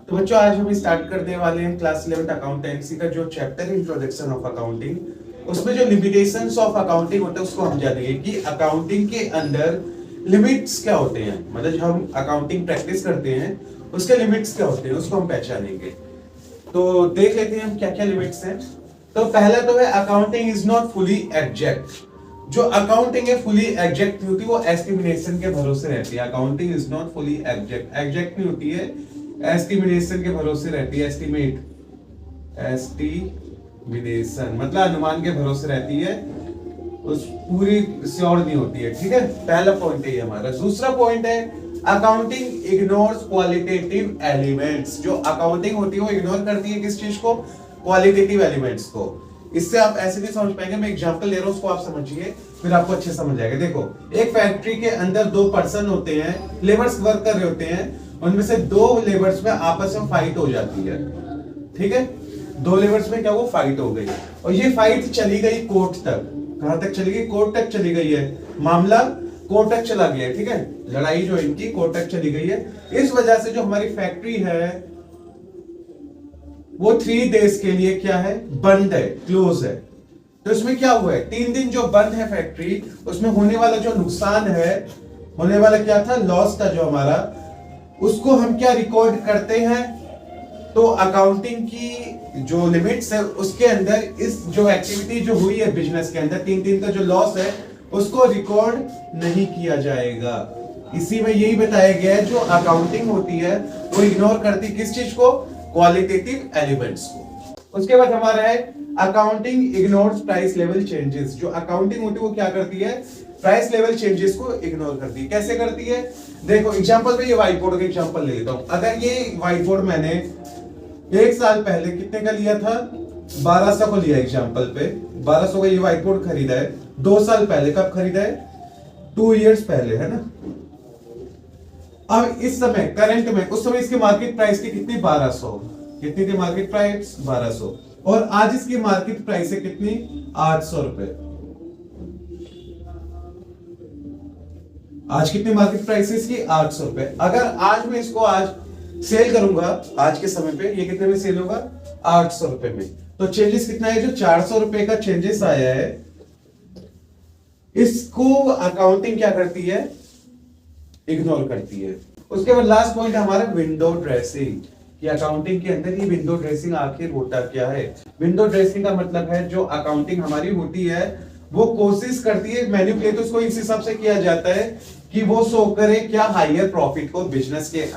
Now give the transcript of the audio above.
तो बच्चों आज हम स्टार्ट करने वाले हैं क्लास 11 अकाउंटेंसी का जो चैप्टर है इंट्रोडक्शन ऑफ अकाउंटिंग। उसमें जो लिमिटेशंस ऑफ अकाउंटिंग होते हैं उसको हम जानेंगे कि अकाउंटिंग के अंदर लिमिट्स क्या होते हैं, मतलब जब हम अकाउंटिंग प्रैक्टिस करते हैं उसके लिमिट्स क्या होते हैं उसको हम पहचानेंगे। तो देख लेते हैं हम क्या क्या लिमिट्स हैं। तो पहला तो है accounting is not fully exact. जो अकाउंटिंग है फुली एग्जैक्ट नहीं होती, वो एस्टिमेशन के भरोसे रहती है। Accounting is not fully exact, exact नहीं होती है, एस्टिमेशन के भरोसे रहती है। एस्टिमेशन मतलब अनुमान के भरोसे रहती है, उस पूरी श्योर नहीं होती है। ठीक है, पहला पॉइंट है हमारा। दूसरा पॉइंट है अकाउंटिंग इग्नोर्स क्वालिटेटिव एलिमेंट्स। जो अकाउंटिंग होती है वो इग्नोर करती है किस चीज को? क्वालिटेटिव एलिमेंट्स को। इससे आप ऐसे नहीं समझ पाएंगे, मैं एग्जांपल ले रहा हूं, उसको आप समझिए फिर आपको अच्छे समझ आएगा। देखो, एक फैक्ट्री के अंदर दो पर्सन होते हैं, लेबर्स वर्क कर रहे होते हैं, उनमें से दो लेबर्स में आपस में फाइट हो जाती है। ठीक है, दो लेबर्स में क्या वो फाइट हो गई और ये फाइट चली गई कोर्ट तक। कहां तक चली गई? कोर्ट तक चली गई है, मामला कोर्ट तक चला गया है। ठीक है, लड़ाई जो इनकी कोर्ट तक चली गई है। इस वजह से जो हमारी फैक्ट्री है वो 3 डेज के लिए क्या है? बंद है, क्लोज है। तो इसमें क्या हुआ है? 3 दिन जो बंद है फैक्ट्री, उसमें होने वाला जो नुकसान है, होने वाला क्या था? लॉस था जो हमारा, उसको हम क्या रिकॉर्ड करते हैं? तो अकाउंटिंग की जो लिमिट्स है उसके अंदर इस जो एक्टिविटी जो हुई है बिजनेस के अंदर 3 दिन का जो लॉस है उसको रिकॉर्ड नहीं किया जाएगा। इसी में यही बताया गया है, जो अकाउंटिंग होती है वो इग्नोर करती किस चीज को? क्वालिटेटिव एलिमेंट्स को। उसके बाद हमारा है accounting ignores price level changes. जो अकाउंटिंग होती है वो क्या करती है? प्राइस लेवल चेंजेस को इग्नोर करती है। कैसे करती है? देखो एग्जांपल पे ये व्हाइट बोर्ड का एग्जांपल ले लेता हूं। अगर ये व्हाइट बोर्ड मैंने 1 साल पहले कितने का लिया था? 1200 को लिया एग्जांपल पे, 1200 का ये व्हाइट बोर्ड खरीदा है। 2 साल पहले कब खरीदा है? 2 इयर्स पहले, है ना। अब इस समय करंट में, उस समय इसकी मार्केट प्राइस थी कितनी? 1200। कितनी थी मार्केट प्राइस? 1200। और आज इसकी मार्केट प्राइस है कितनी? 800 रुपए। आज कितनी मार्केट प्राइस है इसकी? 800 रुपए। अगर आज मैं इसको आज सेल करूंगा, आज के समय पे ये कितने में सेल होगा? 800 रुपए में। तो चेंजेस कितना है? जो 400 रुपए का चेंजेस आया है, इसको अकाउंटिंग क्या करती है? इग्नोर करती है। उसके बाद लास्ट पॉइंट हमारा विंडो ड्रेसिंग, कि अकाउंटिंग के अंदर ये विंडो ड्रेसिंग आखिर होता क्या है? विंडो ड्रेसिंग का मतलब है जो अकाउंटिंग हमारी होती है वो कोशिश करती है, मैनिपुलेट उसको इस हिसाब से किया जाता है कि वो शो करे क्या? हायर प्रॉफिट को बिजनेस के